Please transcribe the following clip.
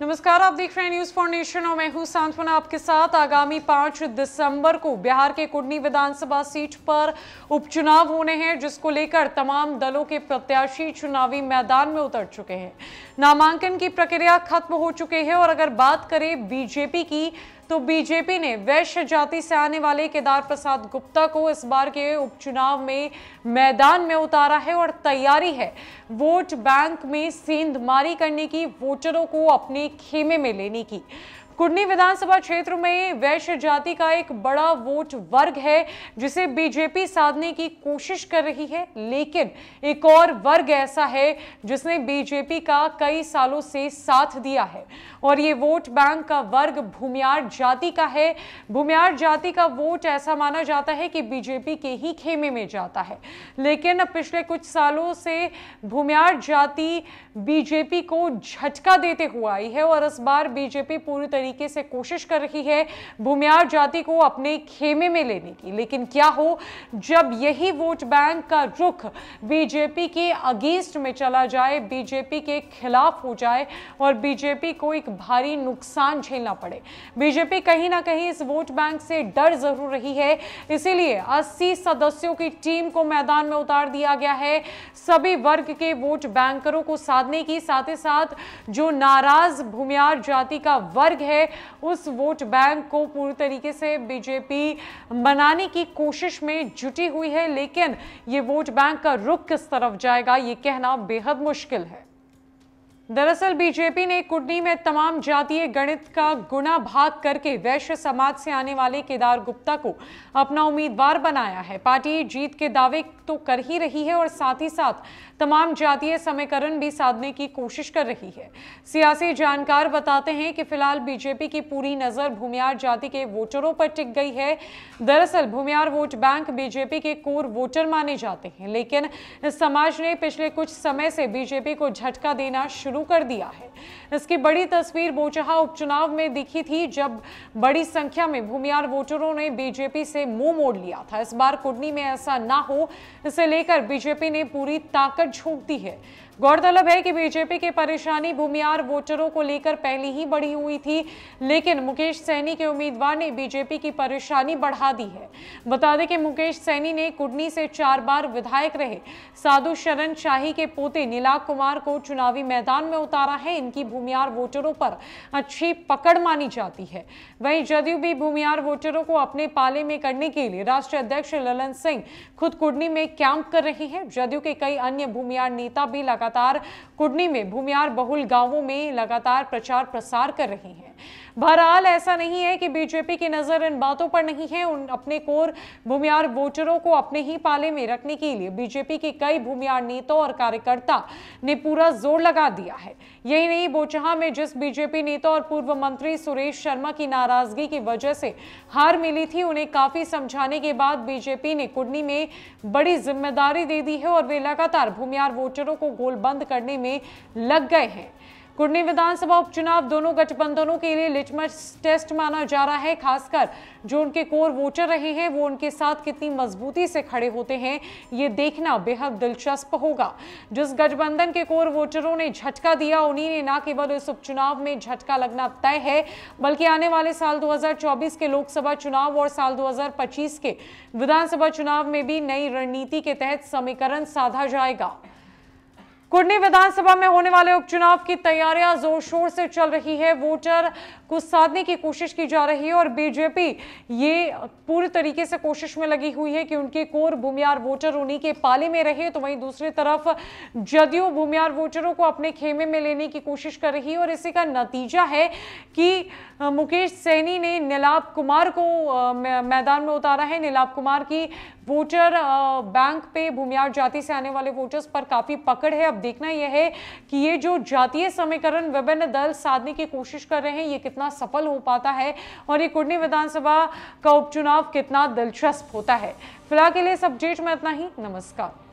नमस्कार, आप देख रहे हैं न्यूज फॉर नेशन और मैं हूं सांत्वना आपके साथ। आगामी 5 दिसंबर को बिहार के कुडनी विधानसभा सीट पर उपचुनाव होने हैं, जिसको लेकर तमाम दलों के प्रत्याशी चुनावी मैदान में उतर चुके हैं। नामांकन की प्रक्रिया खत्म हो चुकी है और अगर बात करें बीजेपी की, तो बीजेपी ने वैश्य जाति से आने वाले केदार प्रसाद गुप्ता को इस बार के उपचुनाव में मैदान में उतारा है और तैयारी है वोट बैंक में सेंधमारी करने की, वोटरों को अपने खेमे में लेने की। कुडनी विधानसभा क्षेत्र में वैश्य जाति का एक बड़ा वोट वर्ग है जिसे बीजेपी साधने की कोशिश कर रही है, लेकिन एक और वर्ग ऐसा है जिसने बीजेपी का कई सालों से साथ दिया है और ये वोट बैंक का वर्ग भूमियार जाति का है। भूमियार जाति का वोट ऐसा माना जाता है कि बीजेपी के ही खेमे में जाता है, लेकिन पिछले कुछ सालों से भूमियार जाति बीजेपी को झटका देते हुए आई है और इस बार बीजेपी पूरी तरीके से कोशिश कर रही है भूमियार जाति को अपने खेमे में लेने की। लेकिन क्या हो जब यही वोट बैंक का रुख बीजेपी के अगेंस्ट में चला जाए, बीजेपी के खिलाफ हो जाए और बीजेपी को एक भारी नुकसान झेलना पड़े। बीजेपी कहीं ना कहीं इस वोट बैंक से डर जरूर रही है, इसीलिए 80 सदस्यों की टीम को मैदान में उतार दिया गया है सभी वर्ग के वोट बैंकरों को साधने की, साथ ही साथ जो नाराज भूमियार जाति का वर्ग है उस वोट बैंक को पूरी तरीके से बीजेपी बनाने की कोशिश में जुटी हुई है। लेकिन ये वोट बैंक का रुख किस तरफ जाएगा ये कहना बेहद मुश्किल है। दरअसल बीजेपी ने कुडनी में तमाम जातीय गणित का गुणा भाग करके वैश्य समाज से आने वाले केदार गुप्ता को अपना उम्मीदवार बनाया है। पार्टी जीत के दावे तो कर ही रही है और साथ ही साथ तमाम जातीय समीकरण भी साधने की कोशिश कर रही है। सियासी जानकार बताते हैं कि फिलहाल बीजेपी की पूरी नजर भूमियार जाति के वोटरों पर टिक गई है। दरअसल भूमियार वोट बैंक बीजेपी के कोर वोटर माने जाते हैं, लेकिन इस समाज ने पिछले कुछ समय से बीजेपी को झटका देना शुरू कर दिया है। इसकी बड़ी तस्वीर बोचहा उपचुनाव में दिखी थी, जब बड़ी संख्या में भूमियार वोटरों ने बीजेपी से मुंह मोड़ लिया था। इस बार कुडनी में ऐसा ना हो, इसे लेकर बीजेपी ने पूरी ताकत झोंक दी है। गौरतलब है कि बीजेपी की परेशानी भूमियार वोटरों को लेकर पहले ही बढ़ी हुई थी, लेकिन मुकेश सैनी के उम्मीदवार ने बीजेपी की परेशानी बढ़ा दी है। बता दें कि मुकेश सैनी ने कुडनी से 4 बार विधायक रहे साधु शरण शाही के पोते नीलाभ कुमार को चुनावी मैदान में उतारा है। इनकी भूमियार वोटरों पर अच्छी पकड़ मानी जाती है। वहीं जदयू भी भूमियार वोटरों को अपने पाले में करने के लिए राष्ट्रीय अध्यक्ष ललन सिंह खुद कुडनी में कैंप कर रहे हैं। जदयू के कई अन्य भूमियार नेता भी लगातार कुडनी में भूमियार बहुल गांवों में लगातार प्रचार प्रसार कर रहे हैं। बहरहाल ऐसा नहीं है कि बीजेपी की नजर इन बातों पर नहीं है। उन अपने कोर भूमियार वोटरों को अपने ही पाले में रखने के लिए बीजेपी के कई भूमियार नेताओं और कार्यकर्ता ने पूरा जोर लगा दिया है। यही नहीं, बोचहा में जिस बीजेपी नेता और पूर्व मंत्री सुरेश शर्मा की नाराजगी की वजह से हार मिली थी, उन्हें काफी समझाने के बाद बीजेपी ने कुडनी में बड़ी जिम्मेदारी दे दी है और वे लगातार भूमियार वोटरों को गोलबंद करने में लग गए हैं। कुडनी विधानसभा उपचुनाव दोनों गठबंधनों के लिए लिटमस टेस्ट माना जा रहा है। खासकर जो उनके कोर वोटर रहे हैं वो उनके साथ कितनी मजबूती से खड़े होते हैं, ये देखना बेहद दिलचस्प होगा। जिस गठबंधन के कोर वोटरों ने झटका दिया, उन्हीं ने न केवल इस उपचुनाव में झटका लगना तय है, बल्कि आने वाले साल 2024 के लोकसभा चुनाव और साल 2025 के विधानसभा चुनाव में भी नई रणनीति के तहत समीकरण साधा जाएगा। कुडनी विधानसभा में होने वाले उपचुनाव की तैयारियां जोर शोर से चल रही है। वोटर को साधने की कोशिश की जा रही है और बीजेपी ये पूरी तरीके से कोशिश में लगी हुई है कि उनके कोर भूमियार वोटर उन्हीं के पाले में रहे। तो वहीं दूसरी तरफ जदयू भूमियार वोटरों को अपने खेमे में लेने की कोशिश कर रही है और इसी का नतीजा है कि मुकेश सैनी ने नीलाभ कुमार को मैदान में उतारा है। नीलाभ कुमार की वोटर बैंक पे भूमियार जाति से आने वाले वोटर्स पर काफी पकड़ है। अब देखना यह है कि ये जो जातीय समीकरण विभिन्न दल साधने की कोशिश कर रहे हैं, ये कितना सफल हो पाता है और ये कुडनी विधानसभा का उपचुनाव कितना दिलचस्प होता है। फिलहाल के लिए इस अपडेट में इतना ही। नमस्कार।